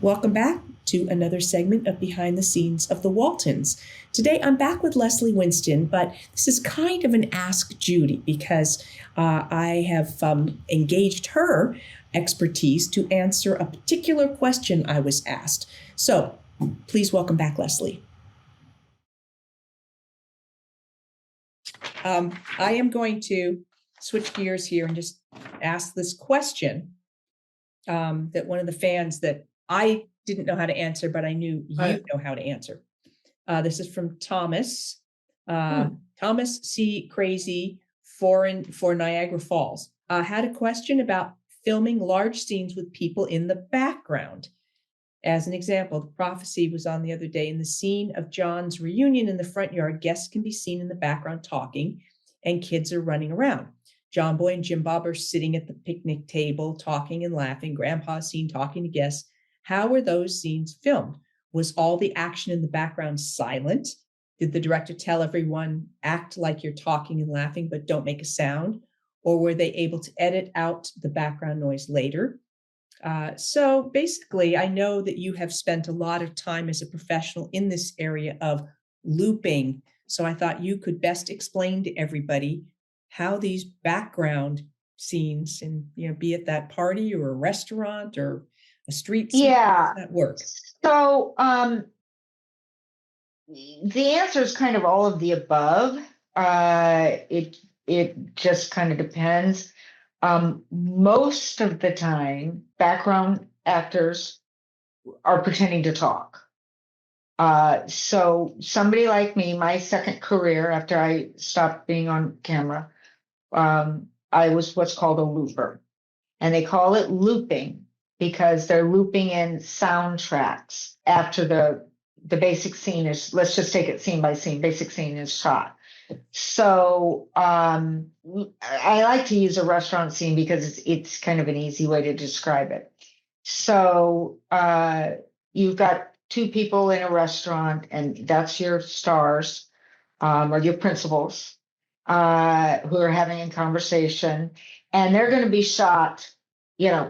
Welcome back to another segment of Behind the Scenes of the Waltons. Today I'm back with Leslie Winston, but this is kind of an Ask Judy because I have engaged her expertise to answer a particular question I was asked. So please welcome back, Leslie. I am going to switch gears here and just ask this question that one of the fans that I didn't know how to answer, but I knew you know how to answer. This is from Thomas. Thomas C. Crazy for Niagara Falls. Had a question about filming large scenes with people in the background. As an example, the prophecy was on the other day. In the scene of John's reunion in the front yard, guests can be seen in the background talking, and kids are running around. John Boy and Jim Bob are sitting at the picnic table, talking and laughing. Grandpa's seen talking to guests. How were those scenes filmed? Was all the action in the background silent? Did the director tell everyone, act like you're talking and laughing, but don't make a sound? Or were they able to edit out the background noise later? So basically, I know that you have spent a lot of time as a professional in this area of looping. So I thought you could best explain to everybody how these background scenes, and be it that party or a restaurant or a street scene, how does that work? So the answer is kind of all of the above. It just kind of depends. Most of the time, background actors are pretending to talk. So somebody like me, my second career after I stopped being on camera, I was what's called a looper. And they call it looping because they're looping in soundtracks after the basic scene is, let's just take it scene by scene, basic scene is shot. So I like to use a restaurant scene because it's kind of an easy way to describe it. So you've got two people in a restaurant, and that's your stars or your principals who are having a conversation, and they're going to be shot,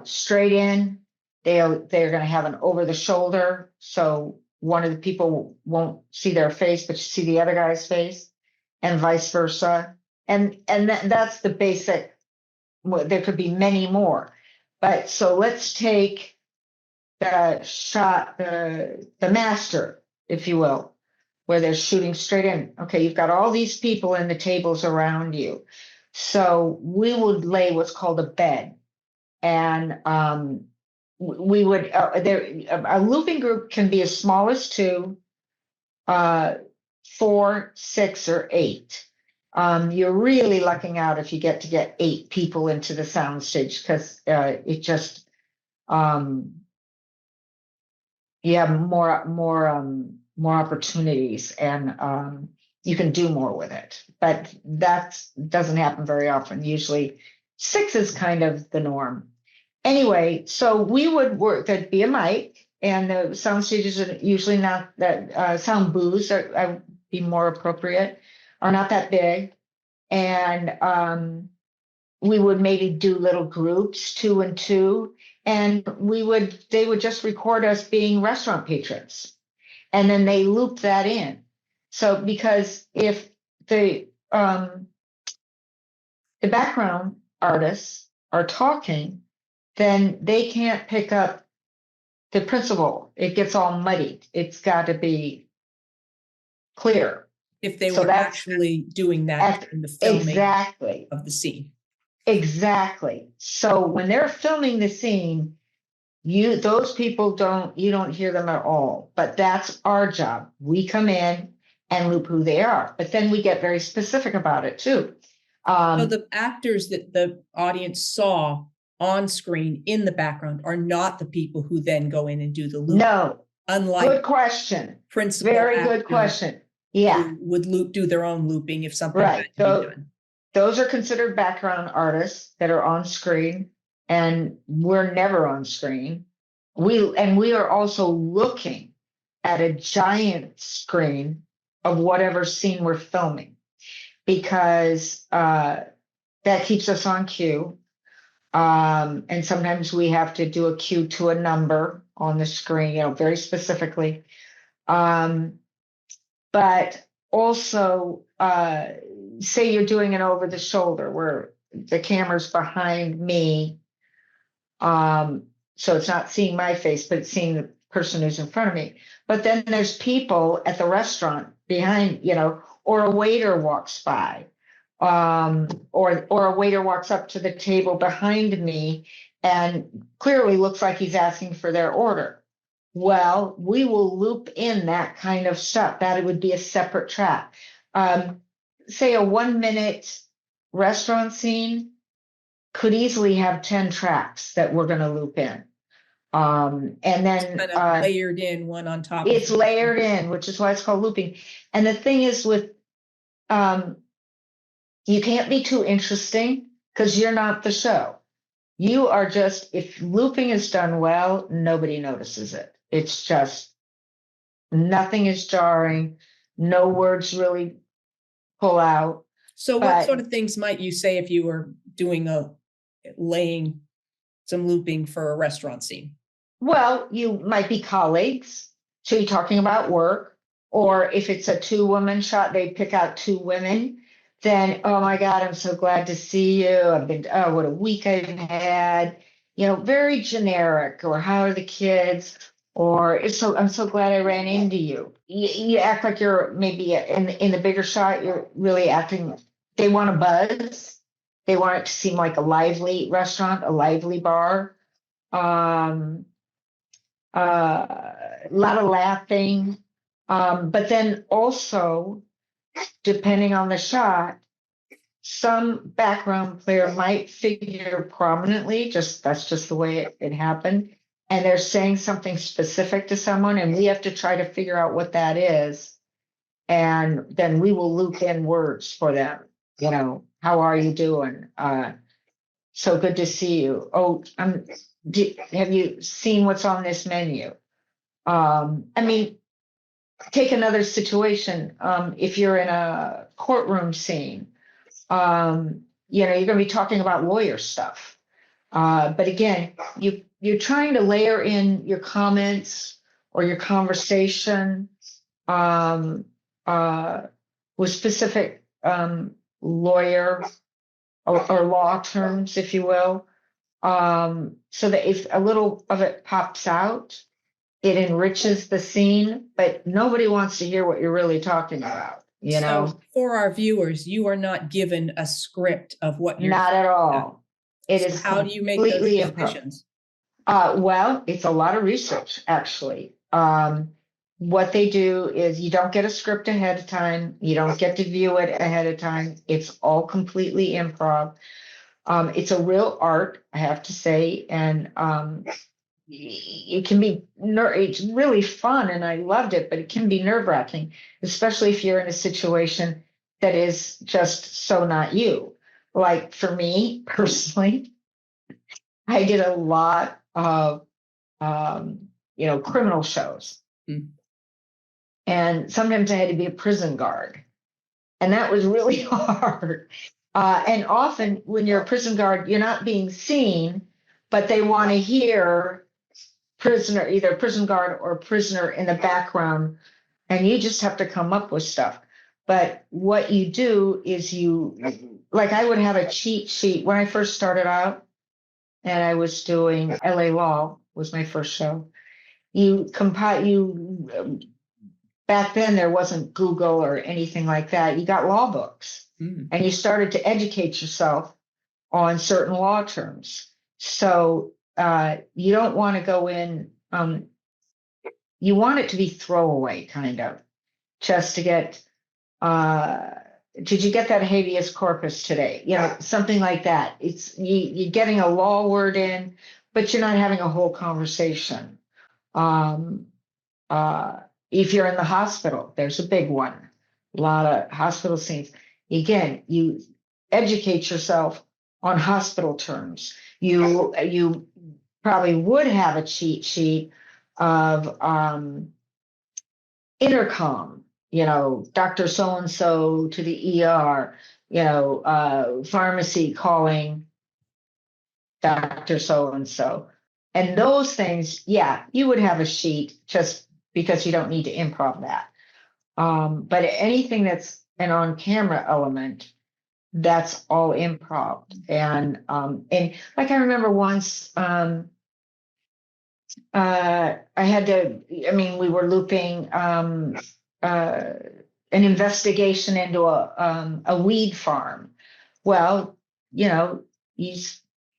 straight in. They're going to have an over the shoulder, so one of the people won't see their face, but you see the other guy's face, and vice versa. And that's the basic. There could be many more, but so let's take the shot, the master, if you will, where they're shooting straight in. Okay, you've got all these people in the tables around you. So we would lay what's called a bed. And we would, a looping group can be as small as 2, 4, 6, or 8. You're really lucking out if you get 8 people into the soundstage because it just, you have more opportunities and you can do more with it. But that doesn't happen very often. Usually 6 is kind of the norm. Anyway, so we would work, there'd be a mic, and the sound stages are usually not that, sound booths would be more appropriate, are not that big. And we would maybe do little groups, 2 and 2, and they would just record us being restaurant patrons. And then they loop that in. So because if the background artists are talking, then they can't pick up the principal. It gets all muddied. It's got to be clear. If they were actually doing that in the filming exactly of the scene. Exactly. So when they're filming the scene, those people you don't hear them at all. But that's our job. We come in and loop who they are. But then we get very specific about it too. So the actors that the audience saw on screen in the background are not the people who then go in and do the loop. No. Unlike good question. Principal very good question. Yeah. Would do their own looping if something had to be done. Those are considered background artists that are on screen, and we're never on screen. We are also looking at a giant screen of whatever scene we're filming, because that keeps us on cue. And sometimes we have to do a cue to a number on the screen, very specifically. But also, say you're doing an over the shoulder where the camera's behind me. So it's not seeing my face, but it's seeing the person who's in front of me. But then there's people at the restaurant behind, or a waiter walks by, or a waiter walks up to the table behind me and clearly looks like he's asking for their order. Well, we will loop in that kind of stuff. That it would be a separate track. Say a 1 minute restaurant scene could easily have 10 tracks that we're going to loop in. And then Kind of layered in one on top. it's layered in, which is why it's called looping. And the thing is with, you can't be too interesting because you're not the show. You are just, if looping is done well, nobody notices it. It's just, nothing is jarring. No words really pull out. So what sort of things might you say if you were doing laying some looping for a restaurant scene? Well, you might be colleagues. So you're talking about work, or if it's a 2-woman shot, they pick out 2 women. Then, oh my God, I'm so glad to see you. Oh, what a week I've had. Very generic, or how are the kids? Or I'm so glad I ran into you. You act like you're maybe in the bigger shot, you're really acting. They want a buzz. They want it to seem like a lively restaurant, a lively bar. A lot of laughing. But then also, depending on the shot, some background player might figure prominently, that's just the way it happened. And they're saying something specific to someone, and we have to try to figure out what that is. And then we will loop in words for them. How are you doing? So good to see you. Oh, have you seen what's on this menu? Take another situation. If you're in a courtroom scene, you're going to be talking about lawyer stuff. But again, you're trying to layer in your comments or your conversation with specific lawyer or law terms, if you will, so that if a little of it pops out, it enriches the scene, but nobody wants to hear what you're really talking about. So for our viewers, you are not given a script of what you're not at all. It is how do you make those decisions? Well, it's a lot of research, actually. What they do is you don't get a script ahead of time. You don't get to view it ahead of time. It's all completely improv. It's a real art, I have to say, and it can be it's really fun, and I loved it, but it can be nerve-wracking, especially if you're in a situation that is just so not you. Like for me personally, I did a lot of criminal shows. And sometimes I had to be a prison guard, and that was really hard. And often when you're a prison guard, you're not being seen, but they want to hear prisoner, either prison guard or prisoner in the background, and you just have to come up with stuff. But what you do is I would have a cheat sheet when I first started out, and I was doing LA Law was my first show. Back then there wasn't Google or anything like that. You got law books, and you started to educate yourself on certain law terms. So you don't want to go in, you want it to be throwaway, kind of, just to get, did you get that habeas corpus today? Something like that. You're getting a law word in, but you're not having a whole conversation. If you're in the hospital, there's a big one, a lot of hospital scenes. Again, you educate yourself on hospital terms. You probably would have a cheat sheet of intercom, Dr. So-and-so to the ER, pharmacy calling Dr. So-and-so. And those things, yeah, you would have a sheet just because you don't need to improv that. But anything that's an on-camera element, that's all improv. And like I remember once, I had to, I mean, we were looping an investigation into a weed farm. Well, you know,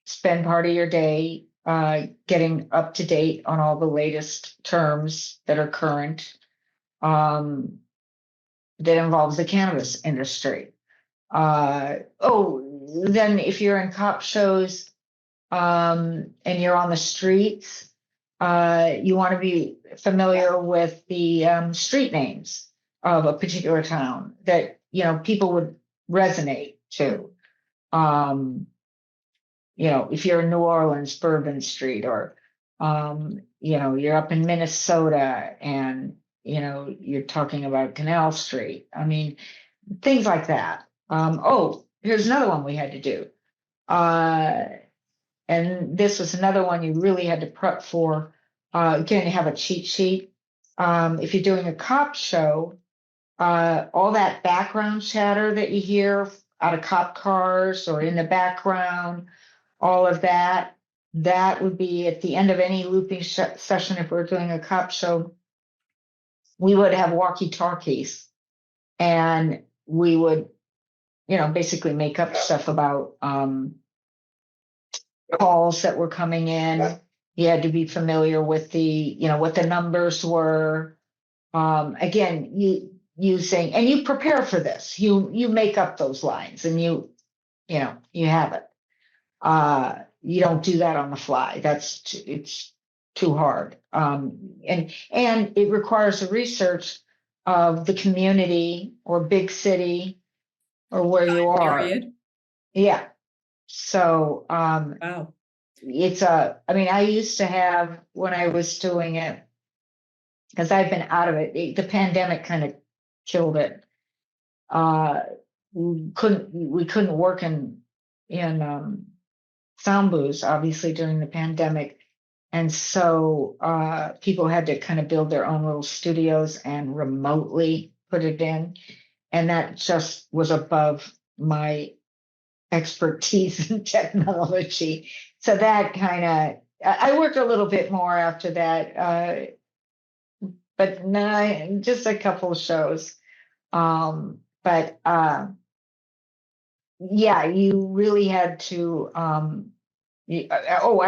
spend part of your day getting up to date on all the latest terms that are current that involves the cannabis industry. Then if you're in cop shows and you're on the streets, you want to be familiar with the street names of a particular town that, you know, people would resonate to. You know, if you're in New Orleans, Bourbon Street, or, you know, you're up in Minnesota and, you know, you're talking about Canal Street. I mean, things like that. Here's another one we had to do. And this was another one you really had to prep for. Again, you have a cheat sheet. If you're doing a cop show, all that background chatter that you hear out of cop cars or in the background, all of that, that would be at the end of any looping session. If we're doing a cop show, we would have walkie-talkies and we would, you know, basically make up stuff about calls that were coming in. You had to be familiar with the, you know, what the numbers were. Again, you saying, and you prepare for this. You make up those lines and you know, you have it. You don't do that on the fly. It's too hard. And it requires a research of the community or big city or where you are. Period. Yeah. So, Wow. I mean, I used to have, when I was doing it, because I've been out of it, the pandemic kind of killed it. We couldn't work in sound booths, obviously, during the pandemic. And so people had to kind of build their own little studios and remotely put it in. And that just was above my expertise in technology. So that kind of, I worked a little bit more after that, but no, just a couple of shows. But yeah, you really had to, I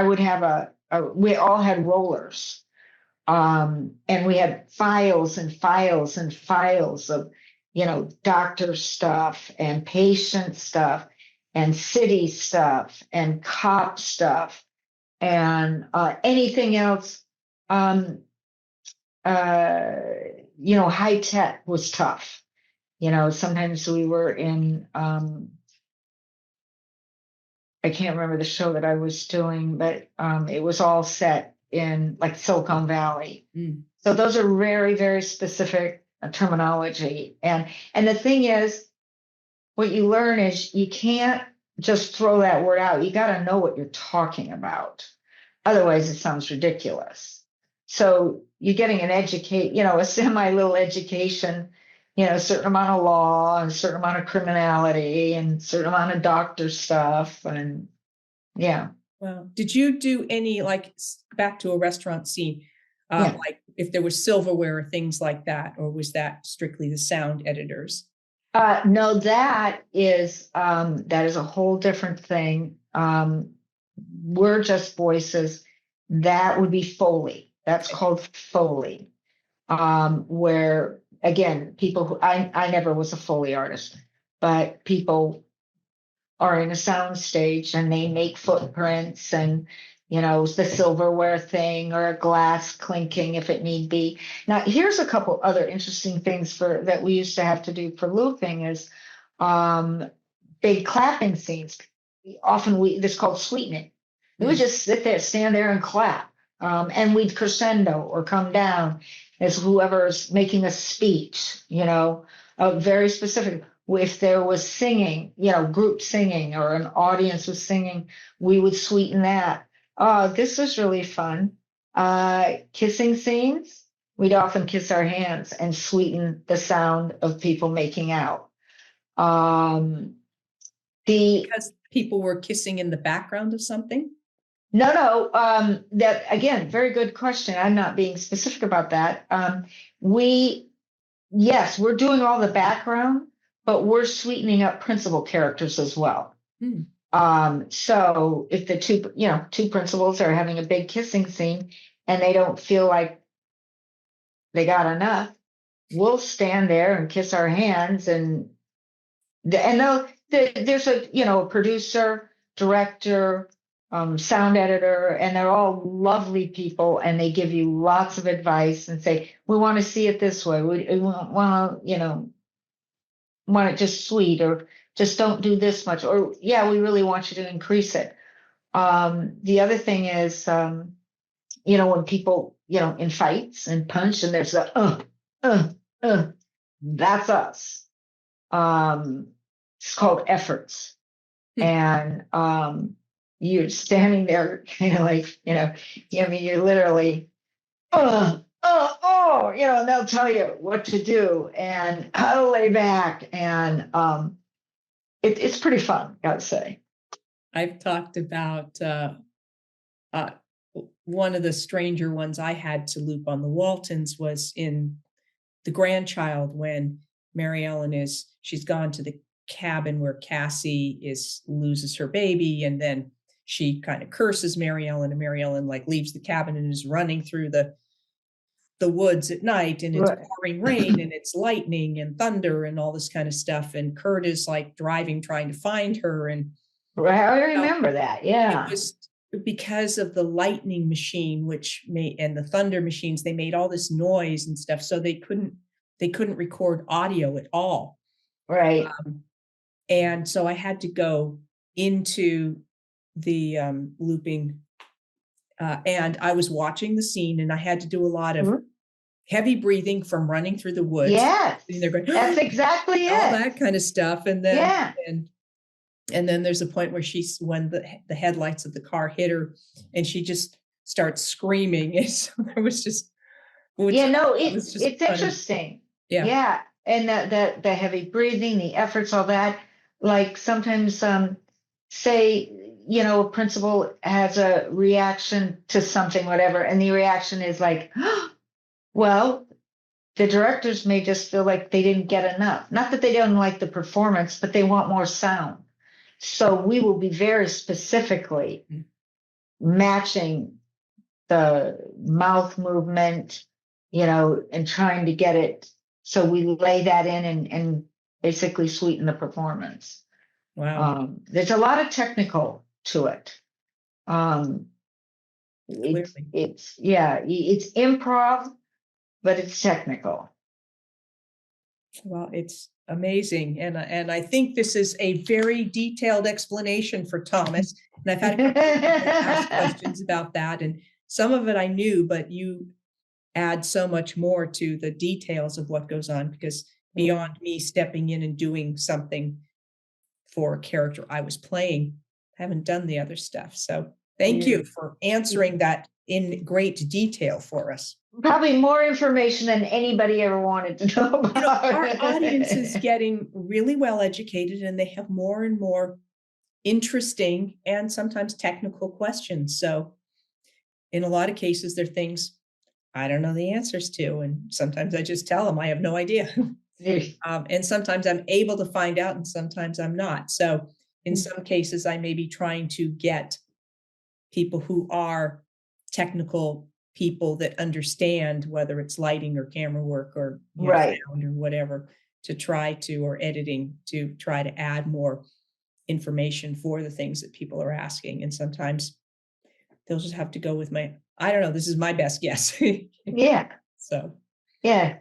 would have we all had rollers. And we had files and files and files of, you know, doctor stuff and patient stuff and city stuff and cop stuff and anything else. You know, high tech was tough. You know, sometimes we were in, I can't remember the show that I was doing, but it was all set in like Silicon Valley. So those are very, very specific terminology. And the thing is, what you learn is you can't just throw that word out. You got to know what you're talking about. Otherwise, it sounds ridiculous. So you're getting a semi little education, you know, a certain amount of law and a certain amount of criminality and a certain amount of doctor stuff. And yeah. Well, did you do any, like, back to a restaurant scene, Yeah. like if there was silverware or things like that, or was that strictly the sound editors? No, that is a whole different thing. We're just voices. That would be Foley. That's called Foley. Where again, people who I never was a Foley artist, but people are in a sound stage and they make footprints and, you know, the silverware thing or a glass clinking if it need be. Now, here's a couple other interesting things that we used to have to do for looping is big clapping scenes. Often this is called sweetening. We would just stand there and clap. And we'd crescendo or come down as whoever's making a speech, you know, very specific. if there was singing, group singing or an audience was singing, we would sweeten that. This was really fun. Kissing scenes, we'd often kiss our hands and sweeten the sound of people making out. The Because people were kissing in the background of something? No, that again, very good question. I'm not being specific about that. Yes, we're doing all the background, but we're sweetening up principal characters as well. Hmm. So if the two principals are having a big kissing scene and they don't feel like they got enough, we'll stand there and kiss our hands there's a producer, director, sound editor, and they're all lovely people, and they give you lots of advice and say, we want to see it this way. We want it just sweet, or just don't do this much, or yeah, we really want you to increase it. The other thing is, when people, in fights and punch, and there's that's us. It's called efforts. And you're standing there kind of like, you're literally, and they'll tell you what to do and how to lay back. And it's pretty fun, gotta say. I've talked about one of the stranger ones I had to loop on the Waltons was in The Grandchild, when Mary Ellen she's gone to the cabin where Cassie loses her baby, and then she kind of curses Mary Ellen, and Mary Ellen like leaves the cabin and is running through the woods at night, and it's pouring rain and it's lightning and thunder and all this kind of stuff, and Kurt is like driving trying to find her. And I remember that. Yeah, it was because of the lightning machine and the thunder machines, they made all this noise and stuff, so they couldn't record audio at all. Right. And so I had to go into the looping, and I was watching the scene, and I had to do a lot of heavy breathing from running through the woods. Yes, they're going, that's exactly it. All that kind of stuff. And then, and then there's a point where when the headlights of the car hit her, and she just starts screaming. And so there was just, it's funny. interesting. Yeah. And the heavy breathing, the efforts, all that. Like sometimes, say, a principal has a reaction to something, whatever, and the reaction is like, well, the directors may just feel like they didn't get enough. Not that they don't like the performance, but they want more sound. So we will be very specifically matching the mouth movement, and trying to get it. So we lay that in and basically sweeten the performance. Wow. There's a lot of technical to it. It's improv, but it's technical. Well, it's amazing. And I think this is a very detailed explanation for Thomas. And I've had a couple of people ask questions about that. And some of it I knew, but you add so much more to the details of what goes on, because beyond me stepping in and doing something for a character I was playing, I haven't done the other stuff. So thank you for answering that in great detail for us. Probably more information than anybody ever wanted to know about. Our audience is getting really well educated, and they have more and more interesting and sometimes technical questions. So in a lot of cases, they're things I don't know the answers to. And sometimes I just tell them I have no idea. And sometimes I'm able to find out, and sometimes I'm not. So in some cases, I may be trying to get people who are technical people that understand, whether it's lighting or camera work or sound or whatever, or editing, to try to add more information for the things that people are asking. And sometimes they'll just have to go with I don't know, this is my best guess. Yeah. So. Yeah.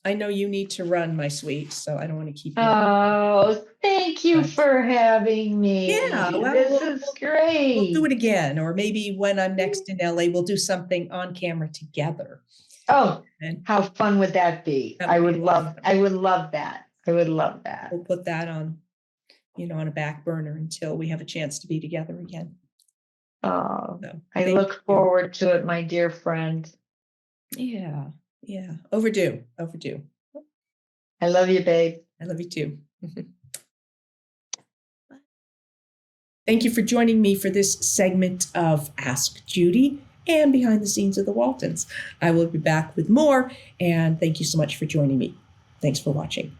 I know you need to run, my sweet, so I don't want to keep you. Oh, thank you for having me. Yeah, this is great. We'll do it again, or maybe when I'm next in LA, we'll do something on camera together. Oh, And how fun would that be? That I would would be a lot of love, fun. I would love that. I would love that. we'll put that on, on a back burner until we have a chance to be together again. Oh, So I thank look you. forward to it, my dear friend. Yeah. Overdue. I love you, babe. I love you too. Thank you for joining me for this segment of Ask Judy and Behind the Scenes of the Waltons. I will be back with more, and thank you so much for joining me. Thanks for watching.